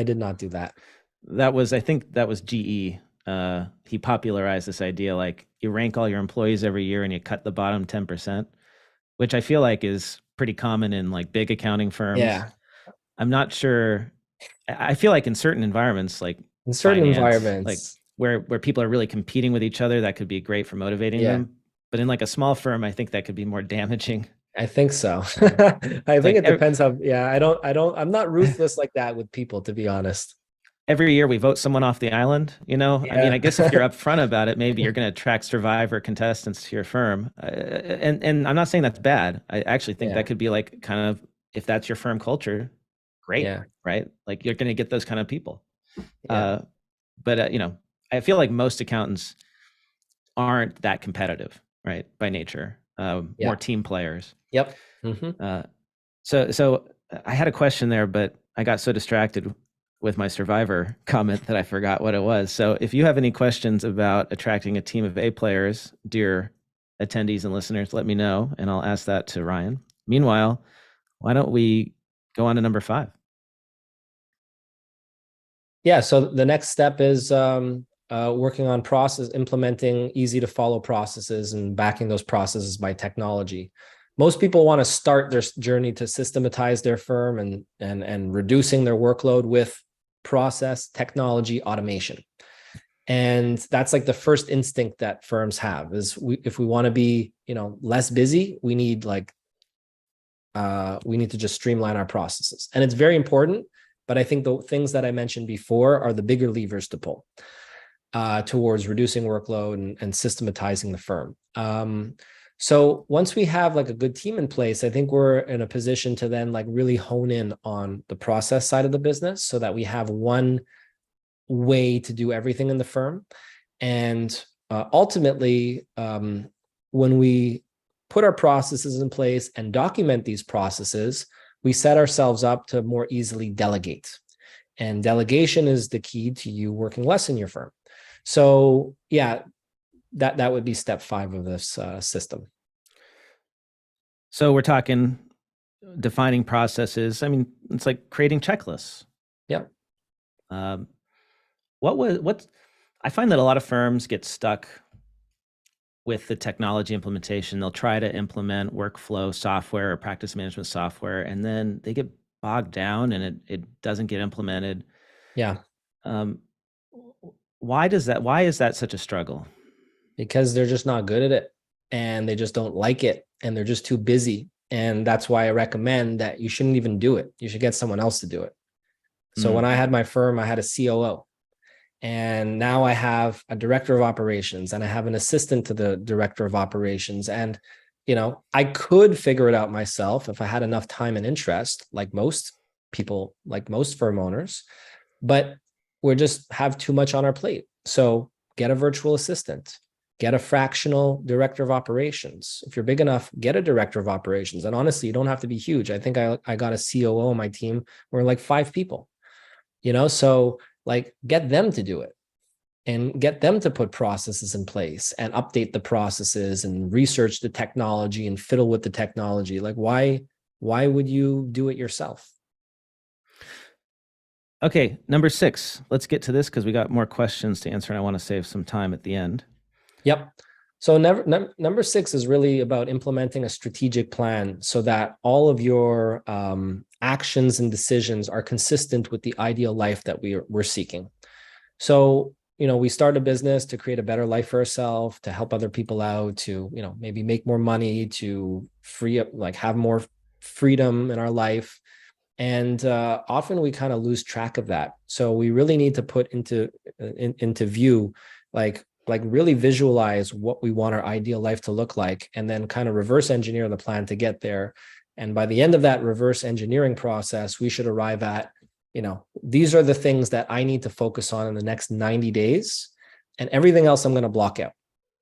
B: did not do that.
A: I think that was GE. He popularized this idea, like you rank all your employees every year and you cut the bottom 10%, which I feel like is pretty common in like big accounting firms.
B: Yeah.
A: I'm not sure. I feel like in certain environments, like
B: in certain
A: finance,
B: environments,
A: like where people are really competing with each other, that could be great for motivating them. But in like a small firm, I think that could be more damaging.
B: I think so. I think it depends how, I'm not ruthless like that with people, to be honest.
A: Every year we vote someone off the island, I mean, I guess if you're upfront about it, maybe you're going to attract survivor contestants to your firm. And I'm not saying that's bad. I actually think that could be like kind of, if that's your firm culture, great, right? Like you're going to get those kind of people. But I feel like most accountants aren't that competitive, right? By nature,
B: Yeah.
A: more team players.
B: Yep. Mm-hmm.
A: So I had a question there, but I got so distracted with my survivor comment that I forgot what it was. So if you have any questions about attracting a team of A players, dear attendees and listeners, let me know, and I'll ask that to Ryan. Meanwhile, why don't we go on to number 5?
B: Yeah. So the next step is working on implementing easy to follow processes and backing those processes by technology. Most people want to start their journey to systematize their firm and reducing their workload with process, technology, automation. And that's like the first instinct that firms have is if we want to be, less busy, we need to just streamline our processes. And it's very important, but I think the things that I mentioned before are the bigger levers to pull towards reducing workload and systematizing the firm. So once we have like a good team in place, I think we're in a position to then like really hone in on the process side of the business so that we have one way to do everything in the firm. And ultimately, when we put our processes in place and document these processes, we set ourselves up to more easily delegate. And delegation is the key to you working less in your firm. So yeah, that would be step 5 of this system.
A: So we're talking defining processes. I mean, it's like creating checklists.
B: Yeah.
A: What I find that a lot of firms get stuck with the technology implementation. They'll try to implement workflow software or practice management software, and then they get bogged down and it doesn't get implemented.
B: Yeah.
A: Why is that such a struggle?
B: Because they're just not good at it and they just don't like it and they're just too busy. And that's why I recommend that you shouldn't even do it. You should get someone else to do it. So when I had my firm, I had a COO. And now I have a director of operations and I have an assistant to the director of operations. And, I could figure it out myself if I had enough time and interest, like most people, like most firm owners, but we just have too much on our plate. So get a virtual assistant, get a fractional director of operations. If you're big enough, get a director of operations. And honestly, you don't have to be huge. I think I got a COO on my team. We're like 5 people, so like get them to do it and get them to put processes in place and update the processes and research the technology and fiddle with the technology. Like why would you do it yourself?
A: Okay, number 6. Let's get to this because we got more questions to answer and I want to save some time at the end.
B: Yep. So number 6 is really about implementing a strategic plan so that all of your actions and decisions are consistent with the ideal life that we're seeking. So, we start a business to create a better life for ourselves, to help other people out, to, maybe make more money, to free up, like have more freedom in our life. And often we kind of lose track of that. So we really need to put into view, like really visualize what we want our ideal life to look like, and then kind of reverse engineer the plan to get there. And by the end of that reverse engineering process, we should arrive at, these are the things that I need to focus on in the next 90 days, and everything else I'm going to block out,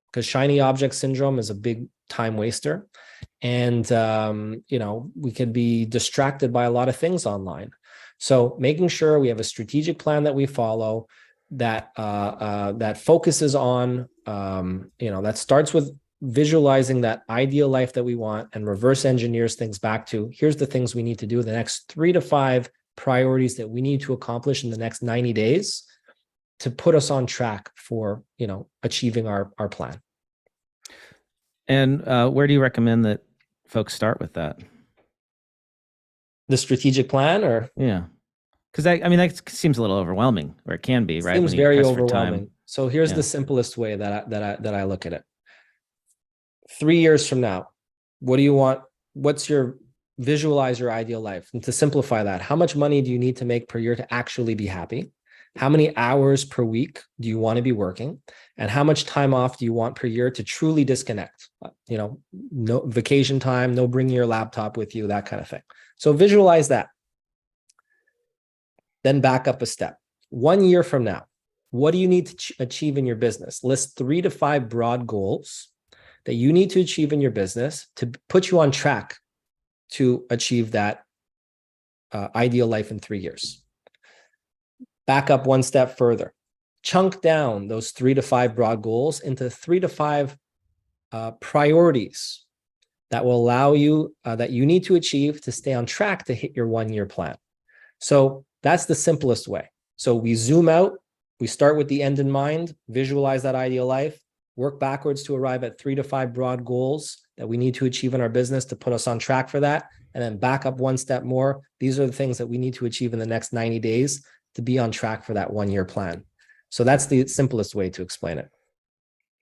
B: because shiny object syndrome is a big time waster. And, we could be distracted by a lot of things online. So making sure we have a strategic plan that we follow, that focuses on, that starts with visualizing that ideal life that we want and reverse engineers things back to, here's the things we need to do, the next 3 to 5 priorities that we need to accomplish in the next 90 days to put us on track for, achieving our plan.
A: And where do you recommend that folks start with that?
B: The strategic plan, or?
A: Yeah. Because that seems a little overwhelming, or it can be, right?
B: Seems very overwhelming. So here's the simplest way that I look at it. 3 years from now, what do you want? Visualize your ideal life. And to simplify that, how much money do you need to make per year to actually be happy? How many hours per week do you want to be working? And how much time off do you want per year to truly disconnect? No vacation time, no bringing your laptop with you, that kind of thing. So visualize that. Then back up a step. 1 year from now, what do you need to achieve in your business? List 3 to 5 broad goals that you need to achieve in your business to put you on track to achieve that ideal life in 3 years. Back up one step further. Chunk down those 3 to 5 broad goals into 3 to 5 priorities that will allow you, that you need to achieve to stay on track to hit your 1 year plan. So that's the simplest way. So we zoom out, we start with the end in mind, visualize that ideal life, work backwards to arrive at 3 to 5 broad goals that we need to achieve in our business to put us on track for that. And then back up one step more. These are the things that we need to achieve in the next 90 days to be on track for that 1 year plan. So that's the simplest way to explain it.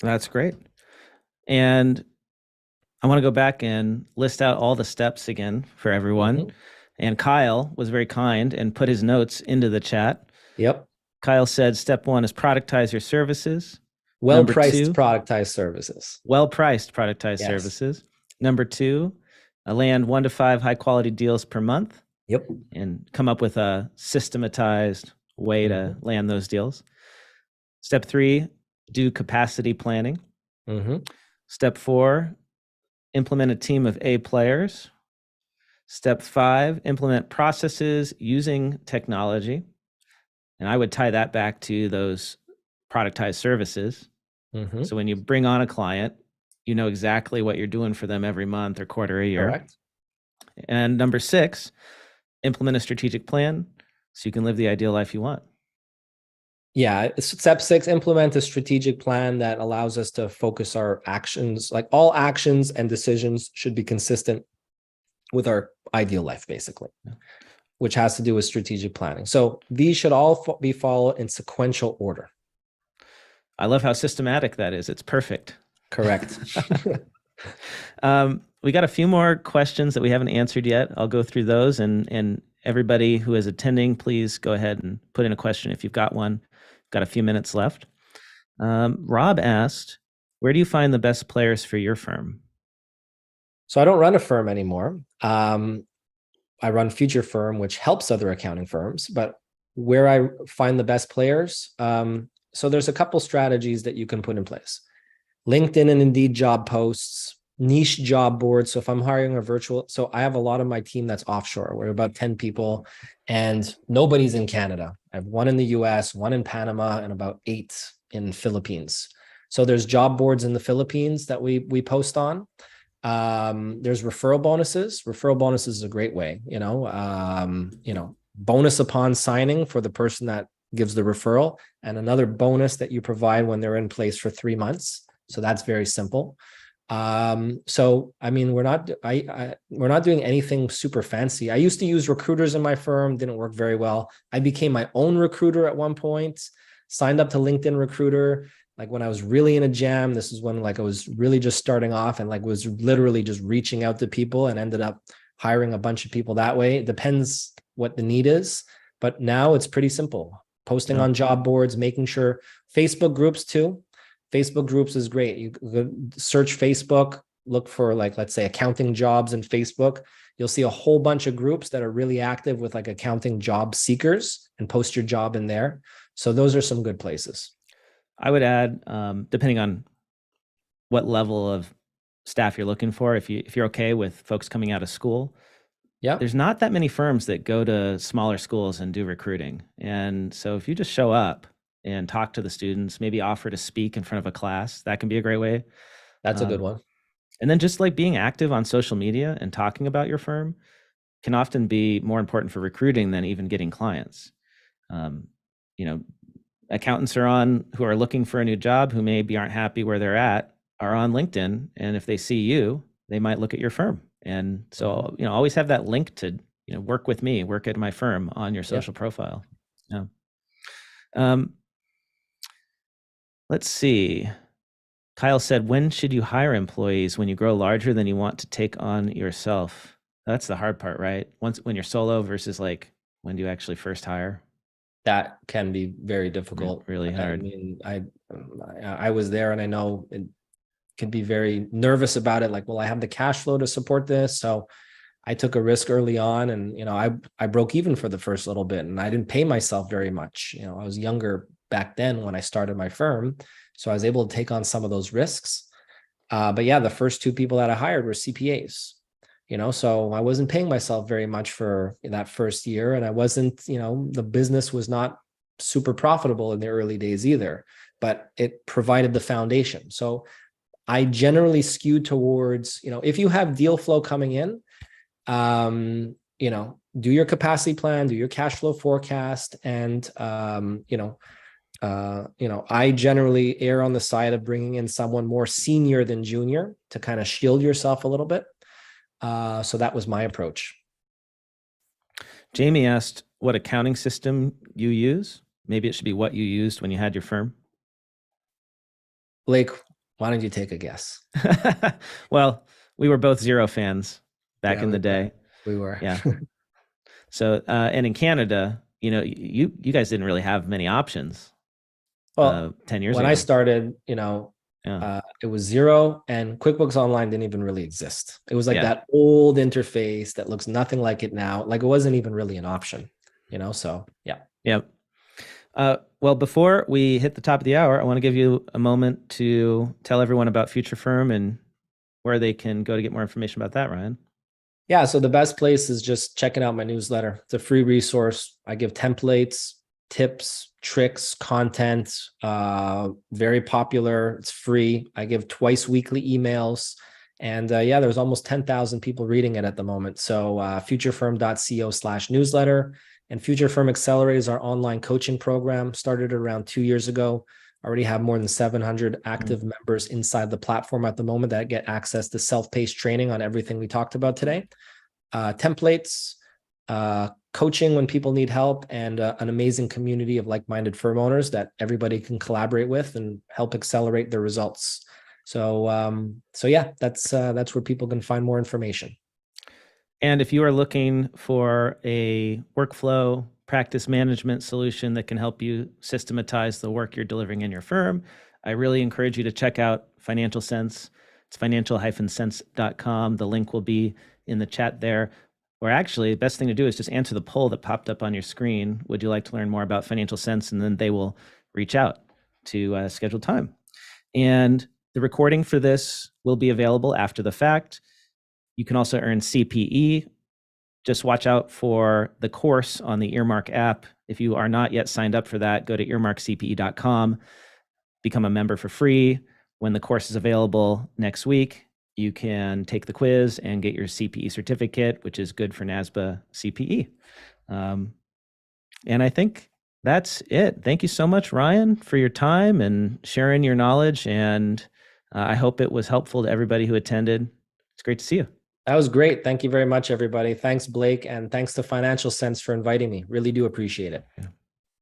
A: That's great. And I want to go back and list out all the steps again for everyone. Mm-hmm. And Kyle was very kind and put his notes into the chat.
B: Yep.
A: Kyle said, step 1 is productize your services.
B: Well-priced productized services.
A: Well-priced productized services. Number 2, land 1 to 5 high-quality deals per month.
B: Yep.
A: And come up with a systematized way to land those deals. Step 3, do capacity planning. Step 4, implement a team of A players. Step 5, implement processes using technology. And I would tie that back to those productized services. So when you bring on a client, you know exactly what you're doing for them every month or quarter a year.
B: Correct.
A: And number 6, implement a strategic plan so you can live the ideal life you want.
B: Yeah. Step 6, implement a strategic plan that allows us to focus our actions. Like all actions and decisions should be consistent with our ideal life, basically, which has to do with strategic planning. So these should all be followed in sequential order.
A: I love how systematic that is. It's perfect.
B: Correct.
A: We got a few more questions that we haven't answered yet. I'll go through those, and everybody who is attending, please go ahead and put in a question if you've got one. Got a few minutes left. Rob asked, where do you find the best players for your firm?
B: So I don't run a firm anymore. I run Future Firm, which helps other accounting firms, but where I find the best players, so there's a couple strategies that you can put in place. LinkedIn and Indeed job posts, niche job boards. So if I'm hiring a virtual, so I have a lot of my team that's offshore. We're about 10 people and nobody's in Canada. I have 1 in the US, 1 in Panama, and about 8 in Philippines. So there's job boards in the Philippines that we post on. There's referral bonuses. Referral bonuses is a great way, bonus upon signing for the person that gives the referral, and another bonus that you provide when they're in place for 3 months. So that's very simple. So I mean, we're not doing anything super fancy. I used to use recruiters in my firm, didn't work very well. I became my own recruiter at one point, signed up to LinkedIn Recruiter. Like when I was really in a jam, this is when like I was really just starting off and like was literally just reaching out to people and ended up hiring a bunch of people that way. It depends what the need is, but now it's pretty simple. Posting on job boards, making sure Facebook groups too. Facebook groups is great. You search Facebook, look for like, let's say accounting jobs in Facebook. You'll see a whole bunch of groups that are really active with like accounting job seekers and post your job in there. So those are some good places.
A: I would add, depending on what level of staff you're looking for, if you're okay with folks coming out of school, there's not that many firms that go to smaller schools and do recruiting. And so if you just show up and talk to the students, maybe offer to speak in front of a class, that can be a great way.
B: That's a good one.
A: And then just like being active on social media and talking about your firm can often be more important for recruiting than even getting clients. Accountants who are looking for a new job, who maybe aren't happy where they're at, are on LinkedIn. And if they see you, they might look at your firm. And so, always have that link to, work with me, work at my firm on your social profile. Yeah. Let's see. Kyle said, when should you hire employees? When you grow larger than you want to take on yourself? That's the hard part, right? When you're solo versus like, when do you actually first hire?
B: That can be very difficult.
A: Really hard.
B: I mean, I was there and I know it can be very nervous about it. Like, well, I have the cash flow to support this. So I took a risk early on and, I broke even for the first little bit and I didn't pay myself very much. I was younger back then when I started my firm. So I was able to take on some of those risks. But yeah, the first two people that I hired were CPAs. So I wasn't paying myself very much for that first year, and I wasn't, the business was not super profitable in the early days either, but it provided the foundation. So I generally skew towards, if you have deal flow coming in, do your capacity plan, do your cash flow forecast, and I generally err on the side of bringing in someone more senior than junior to kind of shield yourself a little bit. So that was my approach.
A: Jamie asked what accounting system you use. Maybe it should be what you used when you had your firm.
B: Blake, why don't you take a guess?
A: Well, we were both Zero fans back
B: Yeah,
A: in the day.
B: we were.
A: Yeah. So, and in Canada, you guys didn't really have many options
B: Well,
A: 10 years
B: when
A: ago.
B: I started,
A: Yeah.
B: it was Zero, and QuickBooks Online didn't even really exist. It was like
A: Yeah.
B: that old interface that looks nothing like it now. Like it wasn't even really an option, so yeah.
A: Yeah. Well, before we hit the top of the hour, I want to give you a moment to tell everyone about Future Firm and where they can go to get more information about that, Ryan.
B: Yeah, so the best place is just checking out my newsletter. It's a free resource. I give templates, tips, tricks, content, very popular. It's free. I give twice weekly emails. And yeah, there's almost 10,000 people reading it at the moment. So futurefirm.co/newsletter. And Future Firm Accelerate is our online coaching program, started around 2 years ago. Already have more than 700 active members inside the platform at the moment that get access to self-paced training on everything we talked about today. Templates, coaching when people need help, and an amazing community of like-minded firm owners that everybody can collaborate with and help accelerate their results. So yeah, that's where people can find more information.
A: And if you are looking for a workflow practice management solution that can help you systematize the work you're delivering in your firm, I really encourage you to check out Financial Sense. It's financial-sense.com. The link will be in the chat there. Or actually, the best thing to do is just answer the poll that popped up on your screen. Would you like to learn more about Financial Sense? And then they will reach out to schedule time. And the recording for this will be available after the fact. You can also earn CPE. Just watch out for the course on the Earmark app. If you are not yet signed up for that, go to earmarkcpe.com, become a member for free. When the course is available next week, you can take the quiz and get your CPE certificate, which is good for NASBA CPE. And I think that's it. Thank you so much, Ryan, for your time and sharing your knowledge. And I hope it was helpful to everybody who attended. It's great to see you.
B: That was great. Thank you very much, everybody. Thanks, Blake, and thanks to Financial Sense for inviting me. Really do appreciate it.
A: Yeah.